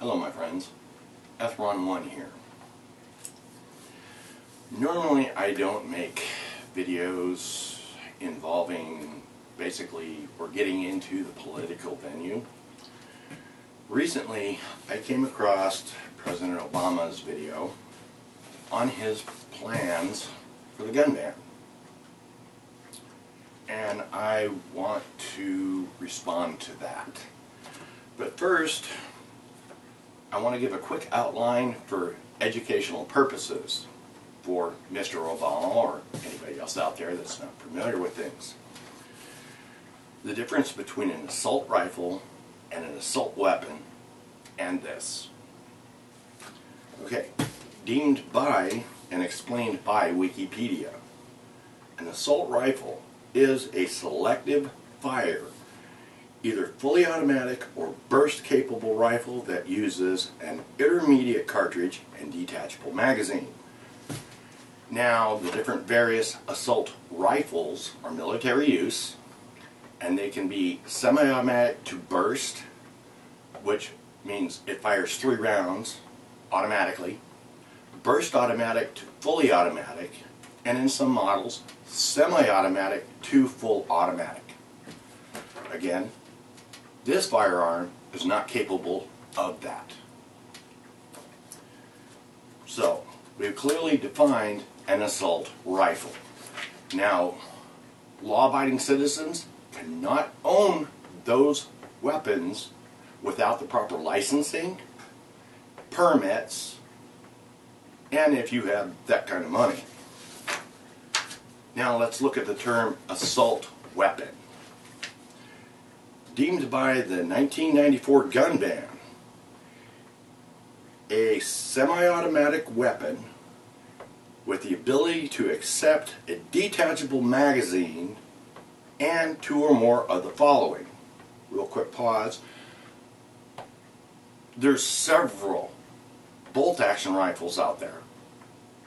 Hello my friends, Ethron1 here. Normally I don't make videos involving basically or getting into the political venue. Recently I came across President Obama's video on his plans for the gun ban. And I want to respond to that. But first, I want to give a quick outline for educational purposes for Mr. Obama or anybody else out there that's not familiar with things. The difference between an assault rifle and an assault weapon and this. Okay, deemed by and explained by Wikipedia, an assault rifle is a selective fire, either fully automatic or burst capable rifle that uses an intermediate cartridge and detachable magazine. Now, the different various assault rifles are military use, and they can be semi-automatic to burst, which means it fires 3 rounds automatically, burst automatic to fully automatic, and in some models, semi-automatic to full automatic. Again, this firearm is not capable of that. So, we've clearly defined an assault rifle. Now, law-abiding citizens cannot own those weapons without the proper licensing, permits, and if you have that kind of money. Now let's look at the term assault weapon. Deemed by the 1994 gun ban, a semi-automatic weapon with the ability to accept a detachable magazine and 2 or more of the following. Real quick pause. There's several bolt-action rifles out there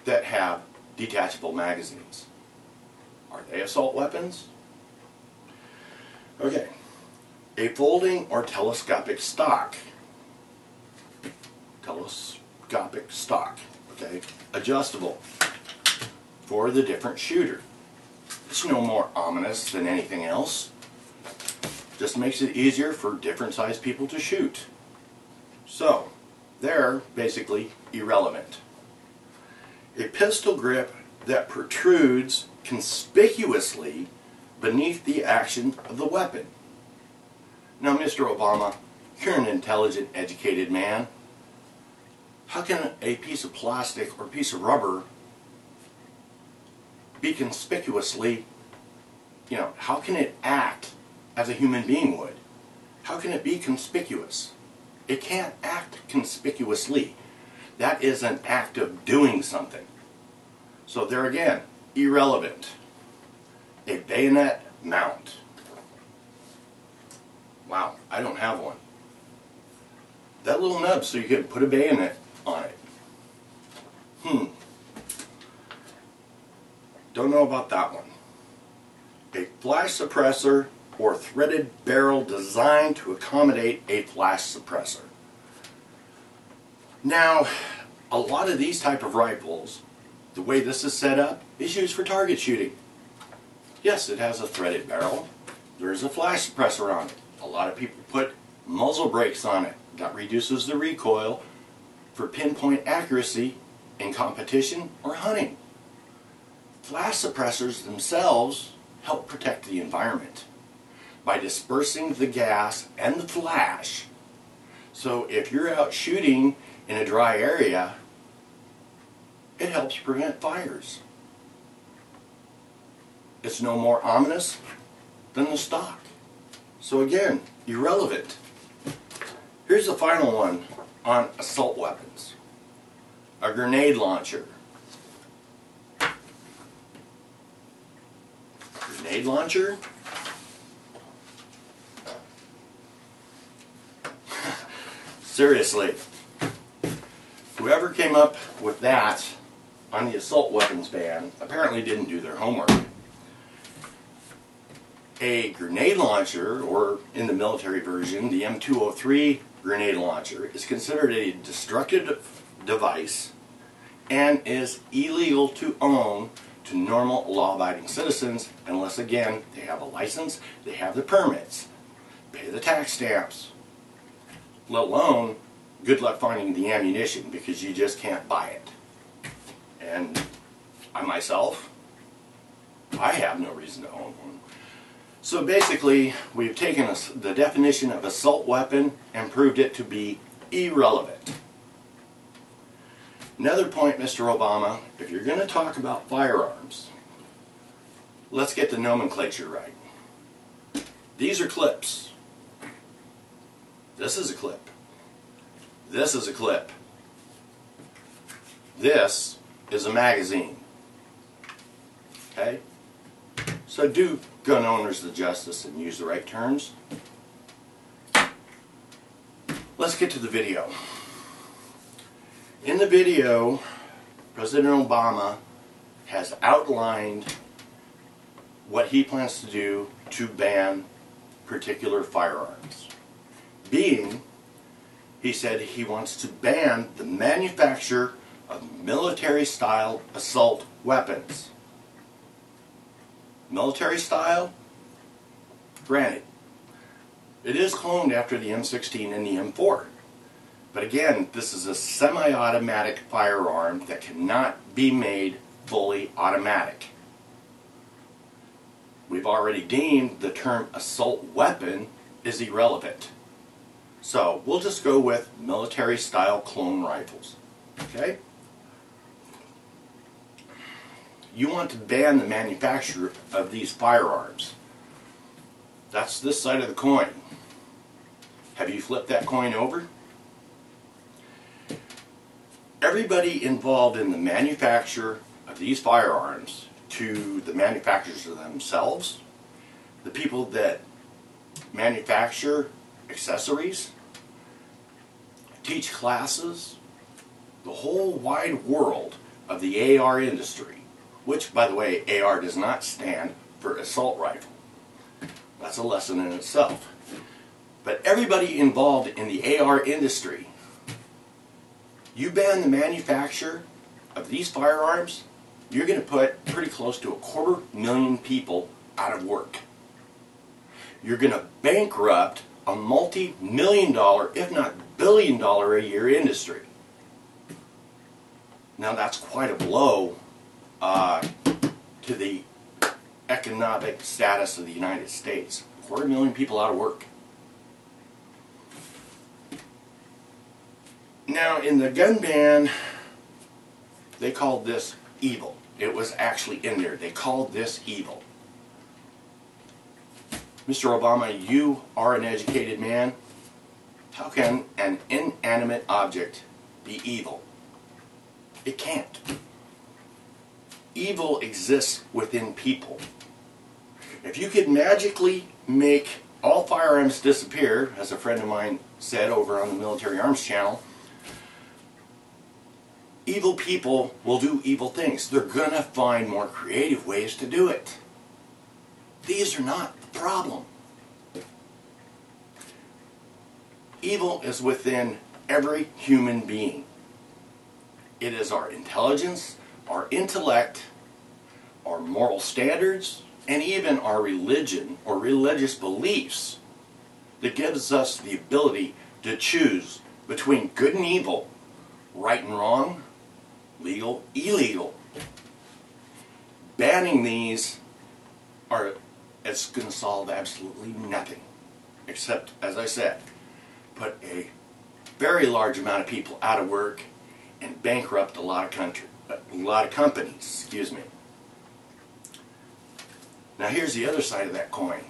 that have detachable magazines. Are they assault weapons? Okay. A folding or telescopic stock. Telescopic stock. Okay. Adjustable for the different shooter. It's no more ominous than anything else. Just makes it easier for different sized people to shoot. So, they're basically irrelevant. A pistol grip that protrudes conspicuously beneath the action of the weapon. Now, Mr. Obama, you're an intelligent, educated man. How can a piece of plastic or piece of rubber be conspicuously, how can it act as a human being would? How can it be conspicuous? It can't act conspicuously. That is an act of doing something. So there again, irrelevant. A bayonet mount. Wow, I don't have one. That little nub so you can put a bayonet on it. Don't know about that one. A flash suppressor or threaded barrel designed to accommodate a flash suppressor. Now, a lot of these type of rifles, the way this is set up, is used for target shooting. Yes, it has a threaded barrel. There's a flash suppressor on it. A lot of people put muzzle brakes on it. That reduces the recoil for pinpoint accuracy in competition or hunting. Flash suppressors themselves help protect the environment by dispersing the gas and the flash. So if you're out shooting in a dry area, it helps prevent fires. It's no more ominous than the stock. So again, irrelevant. Here's the final one on assault weapons. A grenade launcher. Grenade launcher? Seriously. Whoever came up with that on the assault weapons ban apparently didn't do their homework. A grenade launcher, or in the military version, the M203 grenade launcher is considered a destructive device and is illegal to own to normal law-abiding citizens unless, again, they have a license, they have the permits, pay the tax stamps, let alone good luck finding the ammunition, because you just can't buy it. And I myself, I have no reason to own one. So basically, we've taken the definition of assault weapon and proved it to be irrelevant. Another point, Mr. Obama, if you're going to talk about firearms, let's get the nomenclature right. These are clips. This is a clip. This is a clip. This is a magazine. Okay? So do gun owners the justice and use the right terms. Let's get to the video. In the video, President Obama has outlined what he plans to do to ban particular firearms. Being, he said he wants to ban the manufacture of military-style assault weapons. Military style? Granted, it is cloned after the M16 and the M4. But again, this is a semi-automatic firearm that cannot be made fully automatic. We've already deemed the term assault weapon is irrelevant. So we'll just go with military-style clone rifles. Okay? You want to ban the manufacture of these firearms. That's this side of the coin. Have you flipped that coin over? Everybody involved in the manufacture of these firearms, to the manufacturers of themselves, the people that manufacture accessories, teach classes, the whole wide world of the AR industry, which, by the way, AR does not stand for assault rifle. That's a lesson in itself. But everybody involved in the AR industry, you ban the manufacture of these firearms, you're going to put pretty close to 250,000 people out of work. You're going to bankrupt a multi-million-dollar, if not billion-dollar a year industry. Now that's quite a blow to the economic status of the United States. 250,000 people out of work. Now in the gun ban, they called this evil. It was actually in there. They called this evil. Mr. Obama, you are an educated man. How can an inanimate object be evil? It can't. Evil exists within people. If you could magically make all firearms disappear, as a friend of mine said over on the Military Arms channel, evil people will do evil things. They're going to find more creative ways to do it. These are not the problem. Evil is within every human being. It is our intelligence, our intellect, our moral standards, and even our religion or religious beliefs that gives us the ability to choose between good and evil, right and wrong, legal, illegal. Banning these it's going to solve absolutely nothing, except, as I said, put a very large amount of people out of work and bankrupt a lot of companies. Excuse me. Now here's the other side of that coin.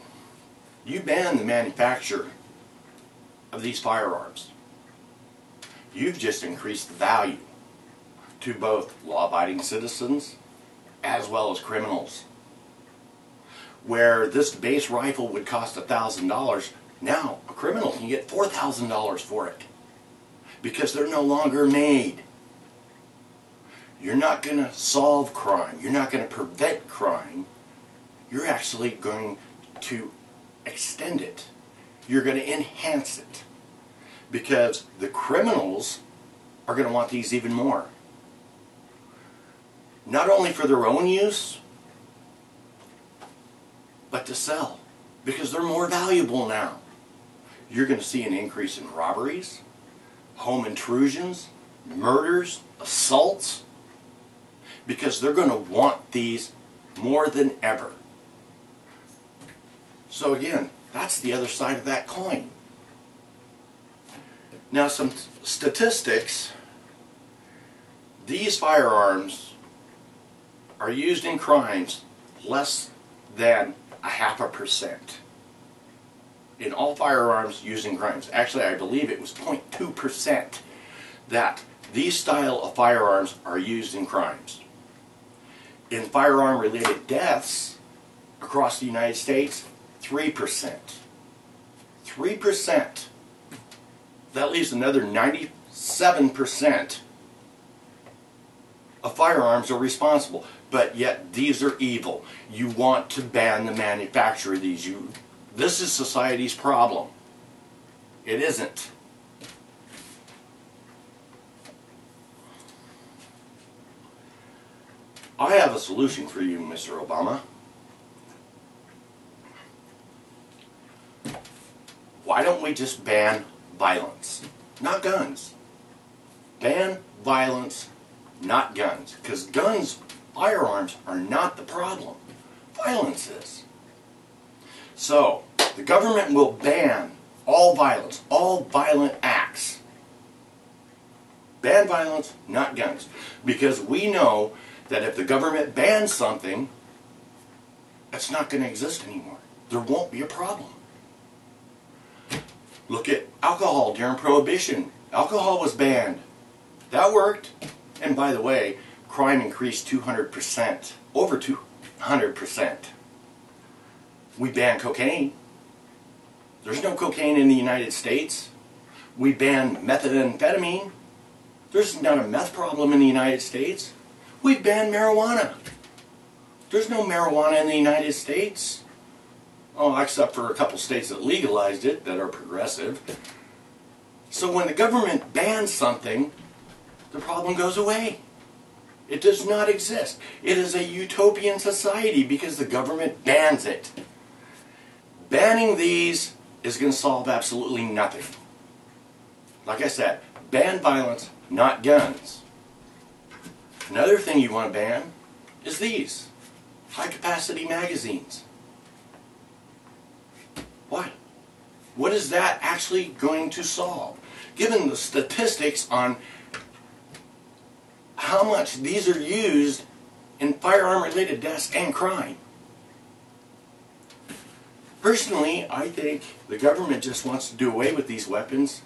You ban the manufacture of these firearms. You've just increased the value to both law-abiding citizens as well as criminals. Where this base rifle would cost $1,000, now a criminal can get $4,000 for it because they're no longer made. You're not going to solve crime. You're not going to prevent crime. You're actually going to extend it. You're going to enhance it. because the criminals are going to want these even more. Not only for their own use, but to sell, because they're more valuable now. You're going to see an increase in robberies, home intrusions, murders, assaults, because they're going to want these more than ever. So again, that's the other side of that coin. Now, some statistics. These firearms are used in crimes less than 0.5%. In all firearms used in crimes. Actually, I believe it was 0.2% that these style of firearms are used in crimes. In firearm-related deaths across the United States, 3%. 3%. That leaves another 97% of firearms are responsible. But yet these are evil. You want to ban the manufacture of these. This is society's problem. It isn't. I have a solution for you, Mr. Obama. Why don't we just ban violence, not guns? Ban violence, not guns. Because guns, firearms are not the problem. Violence is. So, the government will ban all violence, all violent acts. Ban violence, not guns. Because we know that if the government bans something, it's not going to exist anymore. There won't be a problem. Look at alcohol during Prohibition. Alcohol was banned. That worked. And by the way, crime increased 200%. Over 200%. We banned cocaine. There's no cocaine in the United States. We banned methamphetamine. There's not a meth problem in the United States. We banned marijuana. There's no marijuana in the United States. Oh, except for a couple states that legalized it, that are progressive. So when the government bans something, the problem goes away. It does not exist. It is a utopian society because the government bans it. Banning these is going to solve absolutely nothing. Like I said, ban violence, not guns. Another thing you want to ban is these high-capacity magazines. Why? What is that actually going to solve? Given the statistics on how much these are used in firearm-related deaths and crime. Personally, I think the government just wants to do away with these weapons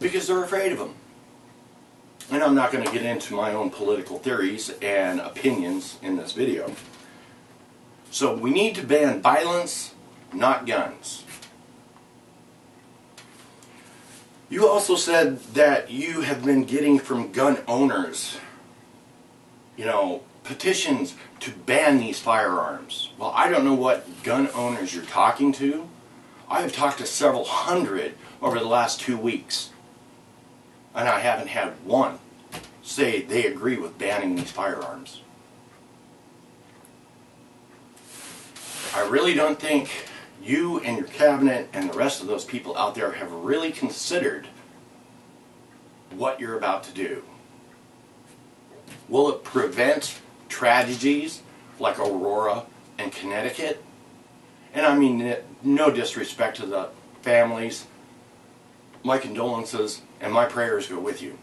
because they're afraid of them. And I'm not going to get into my own political theories and opinions in this video. So we need to ban violence, not guns. You also said that you have been getting from gun owners, petitions to ban these firearms. Well, I don't know what gun owners you're talking to. I have talked to several hundred over the last 2 weeks. And I haven't had one say they agree with banning these firearms. I really don't think you and your cabinet and the rest of those people out there have really considered what you're about to do. Will it prevent tragedies like Aurora and Connecticut? And I mean, no disrespect to the families. My condolences and my prayers go with you.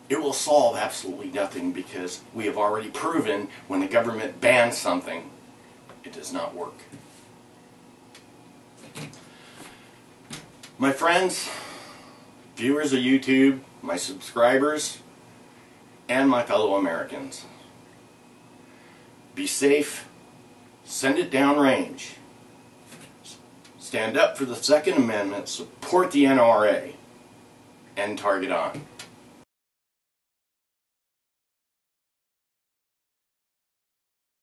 It will solve absolutely nothing because we have already proven when the government bans something, it does not work. My friends, viewers of YouTube, my subscribers, and my fellow Americans, be safe, send it downrange. Stand up for the Second Amendment, support the NRA, and target on.